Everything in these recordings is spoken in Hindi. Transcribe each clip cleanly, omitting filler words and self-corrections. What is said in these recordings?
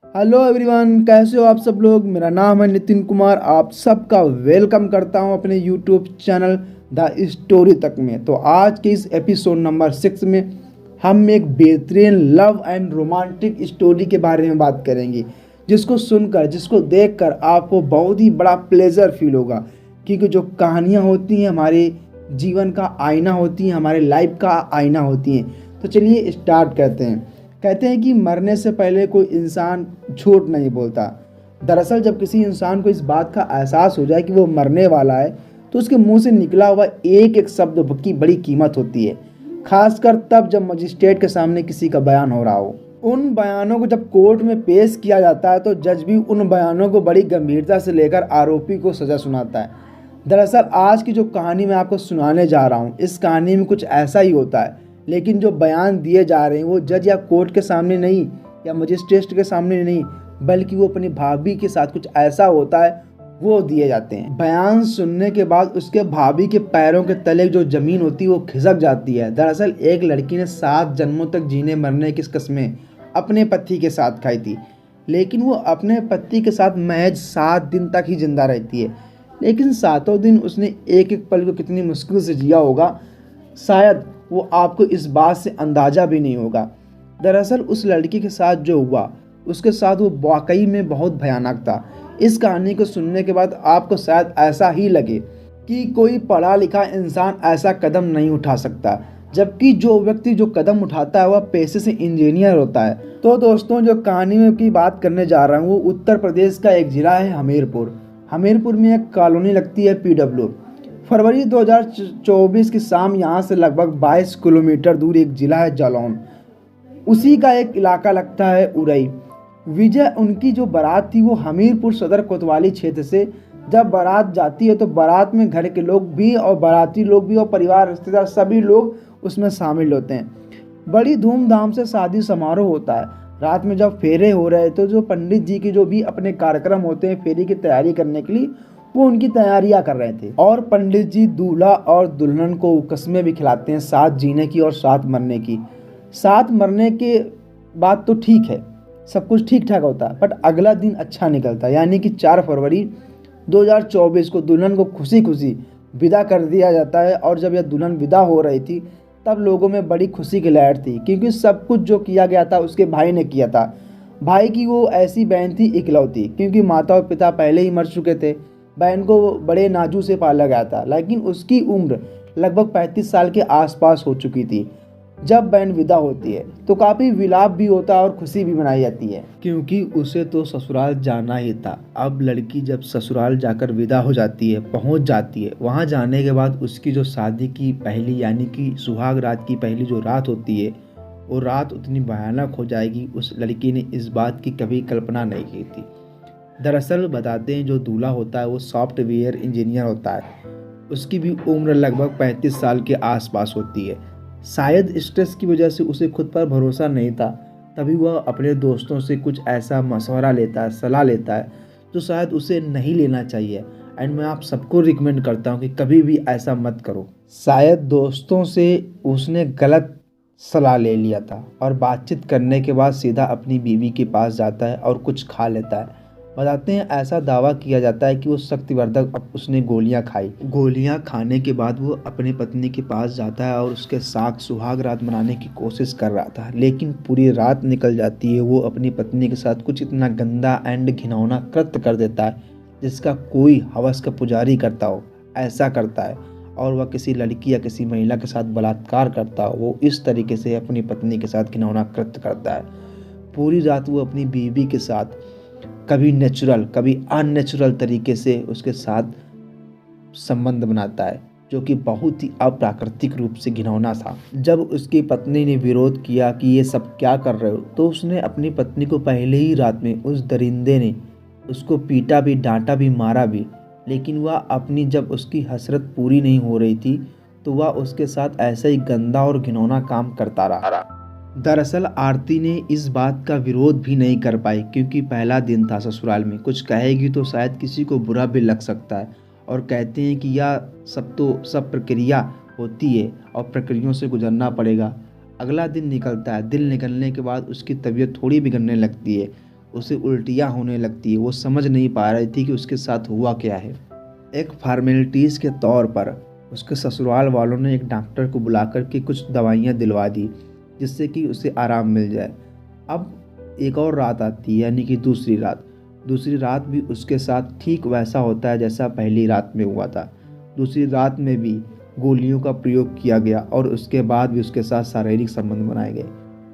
हेलो एवरीवन, कैसे हो आप सब लोग। मेरा नाम है नितिन कुमार। आप सबका वेलकम करता हूं अपने यूट्यूब चैनल द स्टोरी तक में। तो आज के इस एपिसोड नंबर 6 में हम एक बेहतरीन लव एंड रोमांटिक स्टोरी के बारे में बात करेंगे, जिसको सुनकर, जिसको देखकर आपको बहुत ही बड़ा प्लेजर फील होगा। क्योंकि जो कहानियाँ होती हैं हमारे जीवन का आईना होती हैं, हमारे लाइफ का आईना होती हैं। तो चलिए स्टार्ट करते हैं। कहते हैं कि मरने से पहले कोई इंसान झूठ नहीं बोलता। दरअसल जब किसी इंसान को इस बात का एहसास हो जाए कि वो मरने वाला है, तो उसके मुंह से निकला हुआ एक एक शब्द की बड़ी कीमत होती है। खासकर तब जब मजिस्ट्रेट के सामने किसी का बयान हो रहा हो। उन बयानों को जब कोर्ट में पेश किया जाता है तो जज भी उन बयानों को बड़ी गंभीरता से लेकर आरोपी को सजा सुनाता है। दरअसल आज की जो कहानी मैं आपको सुनाने जा रहा हूँ, इस कहानी में कुछ ऐसा ही होता है। लेकिन जो बयान दिए जा रहे हैं वो जज या कोर्ट के सामने नहीं, या मजिस्ट्रेट के सामने नहीं, बल्कि वो अपनी भाभी के साथ कुछ ऐसा होता है वो दिए जाते हैं। बयान सुनने के बाद उसके भाभी के पैरों के तले जो जमीन होती है वो खिसक जाती है। दरअसल एक लड़की ने 7 जन्मों तक जीने मरने की कसमें अपने पति के साथ खाई थी, लेकिन वो अपने पति के साथ महज 7 दिन तक ही जिंदा रहती है। लेकिन 7 दिन उसने एक एक पल को कितनी मुश्किल से जिया होगा, शायद वो आपको इस बात से अंदाज़ा भी नहीं होगा। दरअसल उस लड़की के साथ जो हुआ, उसके साथ वो वाकई में बहुत भयानक था। इस कहानी को सुनने के बाद आपको शायद ऐसा ही लगे कि कोई पढ़ा लिखा इंसान ऐसा कदम नहीं उठा सकता, जबकि जो व्यक्ति जो कदम उठाता है वह पेशे से इंजीनियर होता है। तो दोस्तों, जो कहानी में की बात करने जा रहा हूँ वो उत्तर प्रदेश का एक ज़िला है हमीरपुर। हमीरपुर में एक कॉलोनी लगती है PW। फरवरी 2024 की शाम यहाँ से लगभग 22 किलोमीटर दूर एक ज़िला है जालौन, उसी का एक इलाका लगता है उरई। विजय, उनकी जो बारात थी वो हमीरपुर सदर कोतवाली क्षेत्र से जब बारात जाती है तो बारात में घर के लोग भी और बाराती लोग भी और परिवार रिश्तेदार सभी लोग उसमें शामिल होते हैं। बड़ी धूमधाम से शादी समारोह होता है। रात में जब फेरे हो रहे तो जो पंडित जी के जो भी अपने कार्यक्रम होते हैं फेरे की तैयारी करने के लिए, वो उनकी तैयारियां कर रहे थे। और पंडित जी दूल्हा और दुल्हन को कस्में भी खिलाते हैं, साथ जीने की और साथ मरने की। साथ मरने के बाद तो ठीक है, सब कुछ ठीक ठाक होता है, बट अगला दिन अच्छा निकलता है। यानी कि 4 फरवरी 2024 को दुल्हन को खुशी खुशी विदा कर दिया जाता है। और जब यह दुल्हन विदा हो रही थी तब लोगों में बड़ी खुशी की लहर थी, क्योंकि सब कुछ जो किया गया था उसके भाई ने किया था। भाई की वो ऐसी बहन थी इकलौती, क्योंकि माता और पिता पहले ही मर चुके थे। बहन को बड़े नाजू से पाला गया था, लेकिन उसकी उम्र लगभग 35 साल के आसपास हो चुकी थी। जब बहन विदा होती है तो काफ़ी विलाप भी होता है और खुशी भी मनाई जाती है, क्योंकि उसे तो ससुराल जाना ही था। अब लड़की जब ससुराल जाकर विदा हो जाती है, पहुंच जाती है, वहां जाने के बाद उसकी जो शादी की पहली यानी कि सुहाग रात की पहली जो रात होती है, वो रात उतनी भयानक हो जाएगी, उस लड़की ने इस बात की कभी कल्पना नहीं की थी। दरअसल बताते हैं जो दूल्हा होता है वो सॉफ्टवेयर इंजीनियर होता है। उसकी भी उम्र लगभग 35 साल के आसपास होती है। शायद स्ट्रेस की वजह से उसे खुद पर भरोसा नहीं था, तभी वह अपने दोस्तों से कुछ ऐसा मशवरा लेता है, सलाह लेता है जो शायद उसे नहीं लेना चाहिए। एंड मैं आप सबको रिकमेंड करता हूँ कि कभी भी ऐसा मत करो। शायद दोस्तों से उसने गलत सलाह ले लिया था और बातचीत करने के बाद सीधा अपनी बीवी के पास जाता है और कुछ खा लेता है। बताते हैं ऐसा दावा किया जाता है कि वो शक्तिवर्धक अब उसने गोलियां खाई। गोलियां खाने के बाद वो अपनी पत्नी के पास जाता है और उसके साथ सुहाग रात मनाने की कोशिश कर रहा था, लेकिन पूरी रात निकल जाती है। वो अपनी पत्नी के साथ कुछ इतना गंदा एंड घिनौना कृत्य कर देता है जिसका कोई हवस का पुजारी करता हो ऐसा करता है। और वह किसी लड़की या किसी महिला के साथ बलात्कार करता हो, वो इस तरीके से अपनी पत्नी के साथ घिनौना कृत्य करता है। पूरी रात वो अपनी बीवी के साथ कभी नेचुरल कभी अननेचुरल तरीके से उसके साथ संबंध बनाता है, जो कि बहुत ही अप्राकृतिक रूप से घिनौना था। जब उसकी पत्नी ने विरोध किया कि ये सब क्या कर रहे हो, तो उसने अपनी पत्नी को पहले ही रात में उस दरिंदे ने उसको पीटा भी, डांटा भी, मारा भी। लेकिन वह अपनी जब उसकी हसरत पूरी नहीं हो रही थी तो वह उसके साथ ऐसा ही गंदा और घिनौना काम करता रहा। दरअसल आरती ने इस बात का विरोध भी नहीं कर पाई, क्योंकि पहला दिन था ससुराल में। कुछ कहेगी तो शायद किसी को बुरा भी लग सकता है। और कहते हैं कि यह सब प्रक्रिया होती है और प्रक्रियाओं से गुजरना पड़ेगा। अगला दिन निकलता है। दिन निकलने के बाद उसकी तबीयत थोड़ी बिगड़ने लगती है। उसे उल्टियाँ होने लगती है। वो समझ नहीं पा रही थी कि उसके साथ हुआ क्या है। एक फॉर्मेलिटीज़ के तौर पर उसके ससुराल वालों ने एक डॉक्टर को बुलाकर के कुछ दवाइयाँ दिलवा दी, जिससे कि उसे आराम मिल जाए। अब एक और रात आती है, यानी कि दूसरी रात। दूसरी रात भी उसके साथ ठीक वैसा होता है जैसा पहली रात में हुआ था। दूसरी रात में भी गोलियों का प्रयोग किया गया और उसके बाद भी उसके साथ शारीरिक संबंध बनाए गए।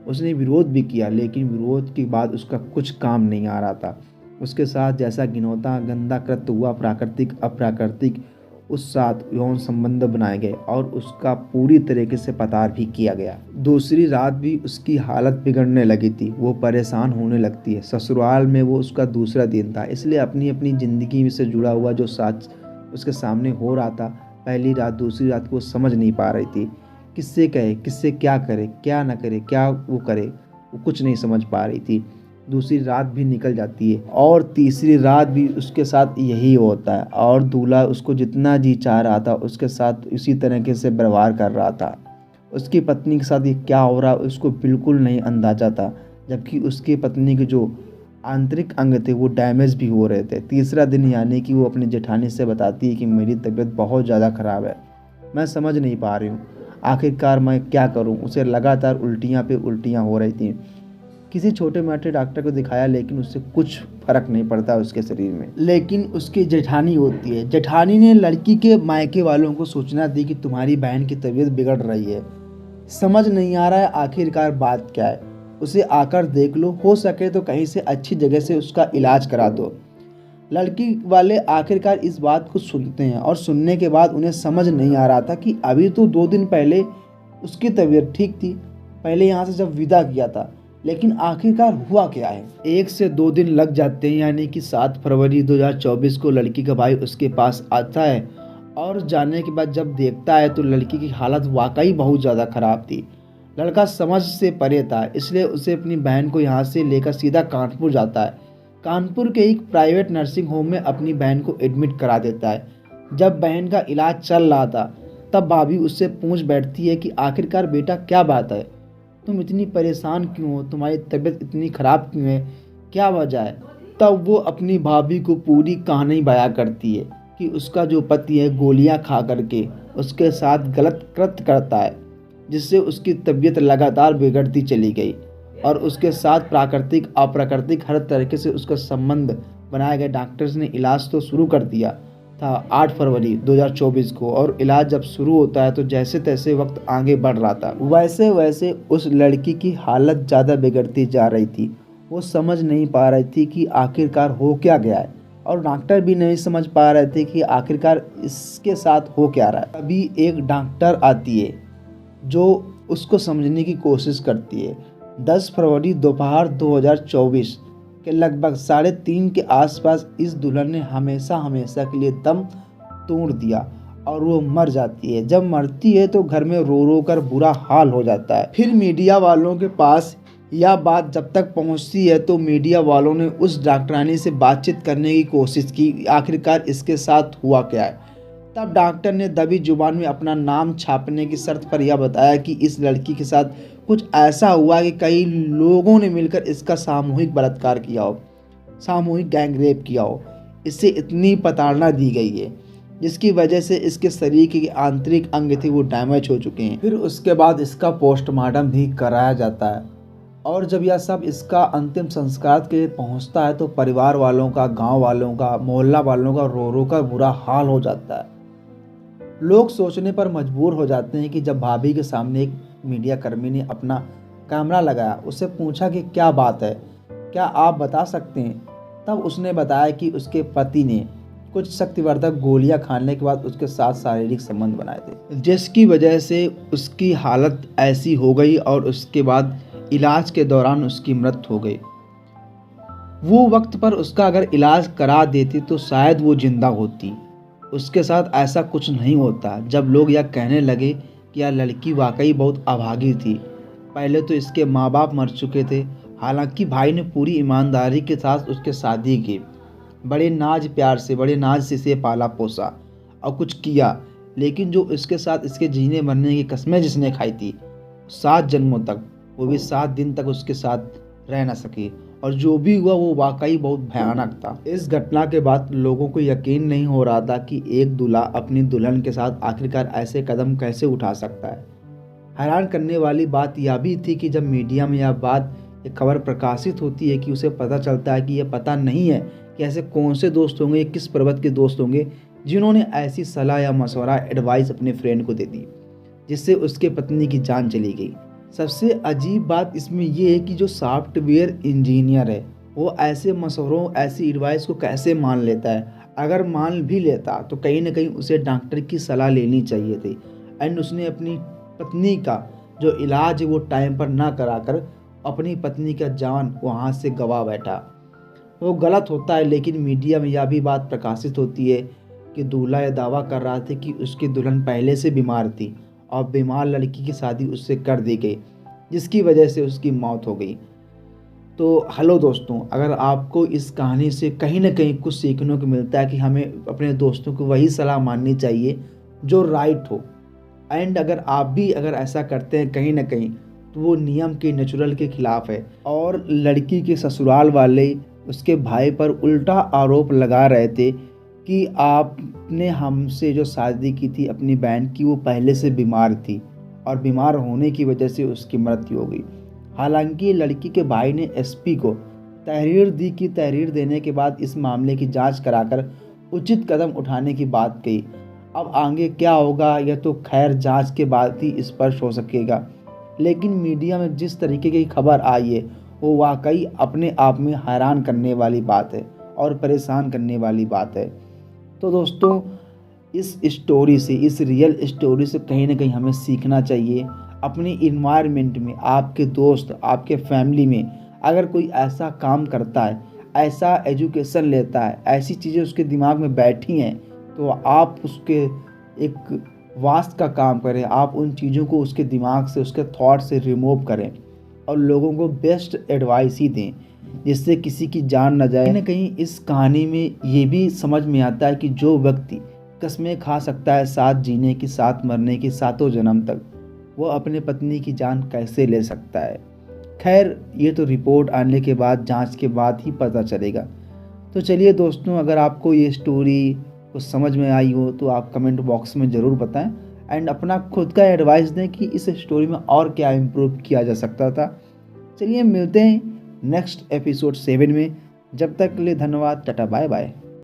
उसने विरोध भी किया, लेकिन विरोध के बाद उसका कुछ काम नहीं आ रहा था। उसके साथ जैसा घिनौना गंदा कृत्य हुआ, प्राकृतिक अप्राकृतिक, उस साथ यौन संबंध बनाए गए और उसका पूरी तरीके से पतार भी किया गया। दूसरी रात भी उसकी हालत बिगड़ने लगी थी। वो परेशान होने लगती है। ससुराल में वो उसका दूसरा दिन था, इसलिए अपनी अपनी ज़िंदगी से जुड़ा हुआ जो सच उसके सामने हो रहा था, पहली रात दूसरी रात को समझ नहीं पा रही थी। किससे कहे, किससे क्या करे, क्या ना करे, क्या वो करे, वो कुछ नहीं समझ पा रही थी। दूसरी रात भी निकल जाती है और तीसरी रात भी उसके साथ यही होता है और दूल्हा उसको जितना जी चाह रहा था उसके साथ उसी तरीके से व्यवहार कर रहा था। उसकी पत्नी के साथ ये क्या हो रहा उसको बिल्कुल नहीं अंदाजा था, जबकि उसकी पत्नी के जो आंतरिक अंग थे वो डैमेज भी हो रहे थे। तीसरा दिन यानी कि वो अपनी जेठानी से बताती है कि मेरी तबीयत बहुत ज़्यादा ख़राब है, मैं समझ नहीं पा रही हूँ, आखिरकार मैं क्या करूँ। उसे लगातार उल्टियाँ पे उल्टियाँ हो रही थी। किसी छोटे मोटे डॉक्टर को दिखाया, लेकिन उससे कुछ फर्क नहीं पड़ता उसके शरीर में। लेकिन उसकी जेठानी होती है। जेठानी ने लड़की के मायके वालों को सूचना दी कि तुम्हारी बहन की तबीयत बिगड़ रही है, समझ नहीं आ रहा है आखिरकार बात क्या है, उसे आकर देख लो, हो सके तो कहीं से अच्छी जगह से उसका इलाज करा दो। लड़की वाले आखिरकार इस बात को सुनते हैं और सुनने के बाद उन्हें समझ नहीं आ रहा था कि अभी तो 2 दिन पहले उसकी तबीयत ठीक थी, पहले यहाँ से जब विदा किया था, लेकिन आखिरकार हुआ क्या है। 1 से 2 दिन लग जाते हैं, यानी कि 7 फरवरी 2024 को लड़की का भाई उसके पास आता है और जाने के बाद जब देखता है तो लड़की की हालत वाकई बहुत ज़्यादा ख़राब थी। लड़का समझ से परे था, इसलिए उसे अपनी बहन को यहाँ से लेकर सीधा कानपुर जाता है। कानपुर के एक प्राइवेट नर्सिंग होम में अपनी बहन को एडमिट करा देता है। जब बहन का इलाज चल रहा था तब भाभी उससे पूछ बैठती है कि आखिरकार बेटा क्या बात है, तुम इतनी परेशान क्यों हो, तुम्हारी तबीयत इतनी ख़राब क्यों है, क्या वजह है। तब वो अपनी भाभी को पूरी कहानी बयां करती है कि उसका जो पति है गोलियां खा करके उसके साथ गलत कृत्य करता है, जिससे उसकी तबीयत लगातार बिगड़ती चली गई और उसके साथ प्राकृतिक अप्राकृतिक हर तरीके से उसका संबंध बनाया गया। डॉक्टर्स ने इलाज तो शुरू कर दिया था 8 फरवरी 2024 को, और इलाज जब शुरू होता है तो जैसे तैसे वक्त आगे बढ़ रहा था, वैसे वैसे उस लड़की की हालत ज़्यादा बिगड़ती जा रही थी। वो समझ नहीं पा रही थी कि आखिरकार हो क्या गया है और डॉक्टर भी नहीं समझ पा रहे थे कि आखिरकार इसके साथ हो क्या रहा है। अभी एक डॉक्टर आती है जो उसको समझने की कोशिश करती है। 10 फरवरी दोपहर 2024 के लगभग 3:30 के आसपास इस दुल्हन ने हमेशा हमेशा के लिए दम तोड़ दिया और वो मर जाती है। जब मरती है तो घर में रो रो कर बुरा हाल हो जाता है। फिर मीडिया वालों के पास यह बात जब तक पहुंचती है तो मीडिया वालों ने उस डॉक्टरानी से बातचीत करने की कोशिश की, आखिरकार इसके साथ हुआ क्या है। तब डॉक्टर ने दबी जुबान में अपना नाम छापने की शर्त पर यह बताया कि इस लड़की के साथ कुछ ऐसा हुआ कि कई लोगों ने मिलकर इसका सामूहिक बलात्कार किया हो, सामूहिक गैंग रेप किया हो। इससे इतनी प्रताड़ना दी गई है जिसकी वजह से इसके शरीर के आंतरिक अंग थे वो डैमेज हो चुके हैं। फिर उसके बाद इसका पोस्टमार्टम भी कराया जाता है और जब यह सब इसका अंतिम संस्कार के लिए पहुंचता है तो परिवार वालों का, गांव वालों का, मोहल्ला वालों का रो रो कर बुरा हाल हो जाता है। लोग सोचने पर मजबूर हो जाते हैं कि जब भाभी के सामने एक मीडिया कर्मी ने अपना कैमरा लगाया, उससे पूछा कि क्या बात है, क्या आप बता सकते हैं। तब उसने बताया कि उसके पति ने कुछ शक्तिवर्धक गोलियां खाने के बाद उसके साथ शारीरिक संबंध बनाए थे, जिसकी वजह से उसकी हालत ऐसी हो गई और उसके बाद इलाज के दौरान उसकी मृत्यु हो गई। वो वक्त पर उसका अगर इलाज करा देती तो शायद वो जिंदा होती। उसके साथ ऐसा कुछ नहीं होता। जब लोग यह कहने लगे कि यह लड़की वाकई बहुत अभागी थी। पहले तो इसके माँ बाप मर चुके थे, हालांकि भाई ने पूरी ईमानदारी के साथ उसके शादी की, बड़े नाज प्यार से, बड़े नाज से इसे पाला पोसा और कुछ किया, लेकिन जो इसके साथ इसके जीने मरने की कस्में जिसने खाई थी 7 जन्मों तक, वो भी 7 दिन तक उसके साथ रह न सकी और जो भी हुआ वो वाकई बहुत भयानक था। इस घटना के बाद लोगों को यकीन नहीं हो रहा था कि एक दूल्हा अपनी दुल्हन के साथ आखिरकार ऐसे कदम कैसे उठा सकता है। हैरान करने वाली बात यह भी थी कि जब मीडिया में ये खबर प्रकाशित होती है कि उसे पता चलता है कि यह पता नहीं है कि ऐसे कौन से दोस्त होंगे, किस पर्वत के दोस्त होंगे जिन्होंने ऐसी सलाह या मशवरा एडवाइस अपने फ्रेंड को दे दी, जिससे उसके पत्नी की जान चली गई। सबसे अजीब बात इसमें यह है कि जो सॉफ्टवेयर इंजीनियर है वो ऐसे मशवरों, ऐसी एडवाइस को कैसे मान लेता है। अगर मान भी लेता तो कहीं ना कहीं उसे डॉक्टर की सलाह लेनी चाहिए थी। एंड उसने अपनी पत्नी का जो इलाज है वो टाइम पर ना कराकर अपनी पत्नी का जान वहाँ से गवा बैठा। वो गलत होता है, लेकिन मीडिया में यह भी बात प्रकाशित होती है कि दूल्हा यह दावा कर रहा था कि उसकी दुल्हन पहले से बीमार थी और बीमार लड़की की शादी उससे कर दी गई, जिसकी वजह से उसकी मौत हो गई। तो हेलो दोस्तों, अगर आपको इस कहानी से कहीं ना कहीं कुछ सीखने को मिलता है कि हमें अपने दोस्तों को वही सलाह माननी चाहिए जो राइट हो, एंड अगर ऐसा करते हैं कहीं ना कहीं तो वो नियम के, नेचुरल के खिलाफ है। और लड़की के ससुराल वाले उसके भाई पर उल्टा आरोप लगा रहे थे कि आपने हमसे जो शादी की थी अपनी बहन की, वो पहले से बीमार थी और बीमार होने की वजह से उसकी मृत्यु हो गई। हालांकि लड़की के भाई ने एसपी को तहरीर दी कि तहरीर देने के बाद इस मामले की जांच कराकर उचित कदम उठाने की बात कही। अब आगे क्या होगा यह तो खैर जांच के बाद ही स्पष्ट हो सकेगा, लेकिन मीडिया में जिस तरीके की खबर आई है वो वाकई अपने आप में हैरान करने वाली बात है और परेशान करने वाली बात है। तो दोस्तों, इस स्टोरी से, इस रियल स्टोरी से कहीं ना कहीं हमें सीखना चाहिए। अपने इन्वायरमेंट में, आपके दोस्त, आपके फैमिली में अगर कोई ऐसा काम करता है, ऐसा एजुकेशन लेता है, ऐसी चीज़ें उसके दिमाग में बैठी हैं, तो आप उसके एक वास्ट का काम करें। आप उन चीज़ों को उसके दिमाग से, उसके थॉट से रिमूव करें और लोगों को बेस्ट एडवाइस ही दें जिससे किसी की जान न जाए। कहीं ना कहीं इस कहानी में ये भी समझ में आता है कि जो व्यक्ति कस्में खा सकता है साथ जीने की, साथ मरने की, सातों जन्म तक, वो अपने पत्नी की जान कैसे ले सकता है। खैर, ये तो रिपोर्ट आने के बाद, जांच के बाद ही पता चलेगा। तो चलिए दोस्तों, अगर आपको ये स्टोरी कुछ समझ में आई हो तो आप कमेंट बॉक्स में ज़रूर बताएं एंड अपना खुद का एडवाइस दें कि इस स्टोरी में और क्या इम्प्रूव किया जा सकता था। चलिए मिलते हैं नेक्स्ट एपिसोड 7 में। जब तक के लिए धन्यवाद, टाटा बाय बाय।